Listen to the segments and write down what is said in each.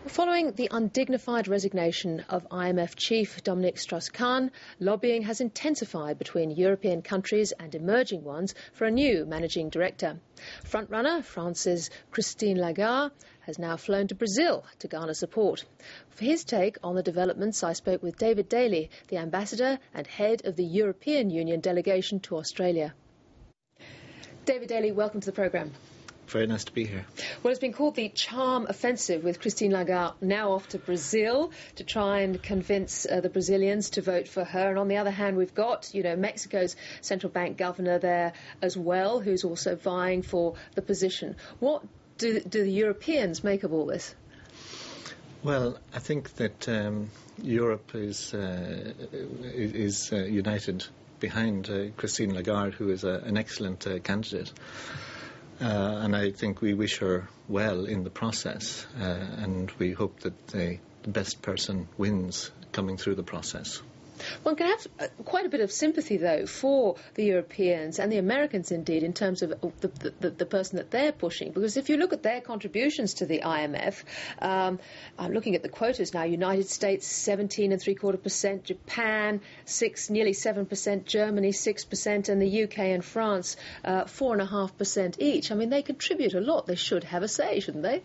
Following the undignified resignation of IMF chief Dominique Strauss-Kahn, lobbying has intensified between European countries and emerging ones for a new managing director. Frontrunner France's Christine Lagarde has now flown to Brazil to garner support. For his take on the developments, I spoke with David Daly, the ambassador and head of the European Union delegation to Australia. David Daly, welcome to the programme. Very nice to be here. Well, it's been called the Charm Offensive, with Christine Lagarde now off to Brazil to try and convince the Brazilians to vote for her. And on the other hand, we've got, Mexico's central bank governor there as well, who's also vying for the position. What do the Europeans make of all this? Well, I think that Europe is united behind Christine Lagarde, who is an excellent candidate. And I think we wish her well in the process, and we hope that the best person wins coming through the process. One can have quite a bit of sympathy, though, for the Europeans and the Americans, indeed, in terms of the person that they're pushing. Because if you look at their contributions to the IMF, I'm looking at the quotas now. United States, 17.75%, Japan, nearly 7%, Germany, 6%, and the UK and France, 4.5% each. I mean, they contribute a lot. They should have a say, shouldn't they?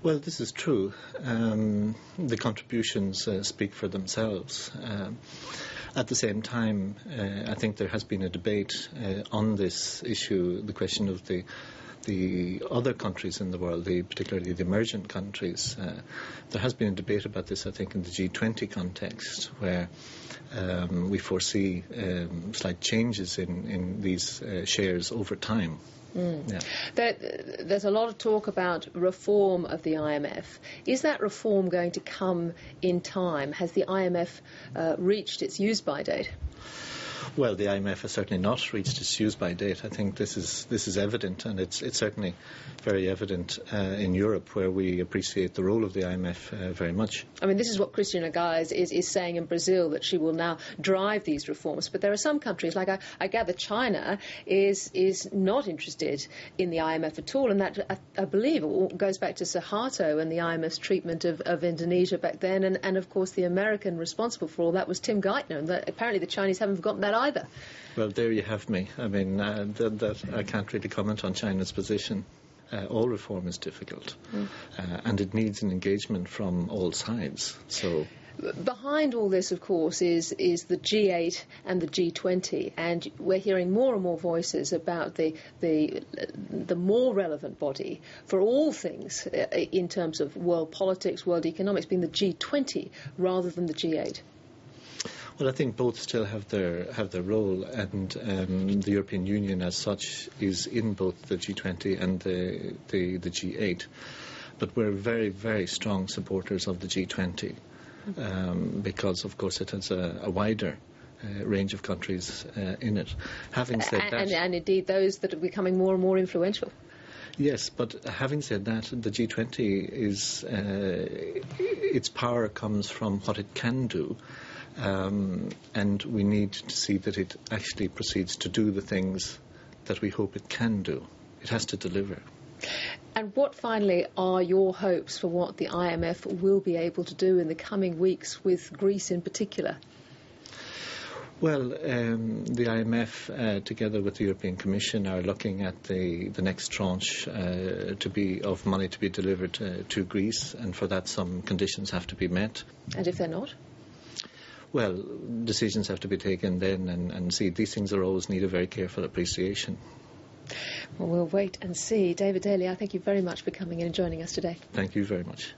Well, this is true. The contributions speak for themselves. At the same time, I think there has been a debate on this issue, the question of the other countries in the world, particularly the emergent countries. There has been a debate about this, I think, in the G20 context, where we foresee slight changes in these shares over time. Yeah. There's a lot of talk about reform of the IMF. Is that reform going to come in time? Has the IMF reached its use-by date? Well, the IMF has certainly not reached its use-by date. I think this is evident, and it's certainly very evident in Europe, where we appreciate the role of the IMF very much. I mean, this is what Christine Lagarde is saying in Brazil, that she will now drive these reforms. But there are some countries, like I gather China, is not interested in the IMF at all, and that, I believe, goes back to Suharto and the IMF's treatment of Indonesia back then, and of course the American responsible for all that was Tim Geithner, and apparently the Chinese haven't forgotten that either. Well, there you have me. I mean, that I can't really comment on China's position. All reform is difficult, and it needs an engagement from all sides. So, behind all this, of course, is the G8 and the G20, and we're hearing more and more voices about the more relevant body for all things in terms of world politics, world economics, being the G20 rather than the G8. Well, I think both still have their role, and the European Union as such is in both the G20 and the G8. But we're very, very strong supporters of the G20 because, of course, it has a wider range of countries in it. Having said that... And indeed those that are becoming more and more influential. Yes, but having said that, the G20 is... its power comes from what it can do. And we need to see that it actually proceeds to do the things that we hope it can do. It has to deliver. And what, finally, are your hopes for what the IMF will be able to do in the coming weeks, with Greece in particular? Well, the IMF, together with the European Commission, are looking at the next tranche of money to be delivered to Greece, and for that some conditions have to be met. And if they're not? Well, decisions have to be taken then, and see, these things are always need a very careful appreciation. Well, we'll wait and see. David Daly, I thank you very much for coming in and joining us today. Thank you very much.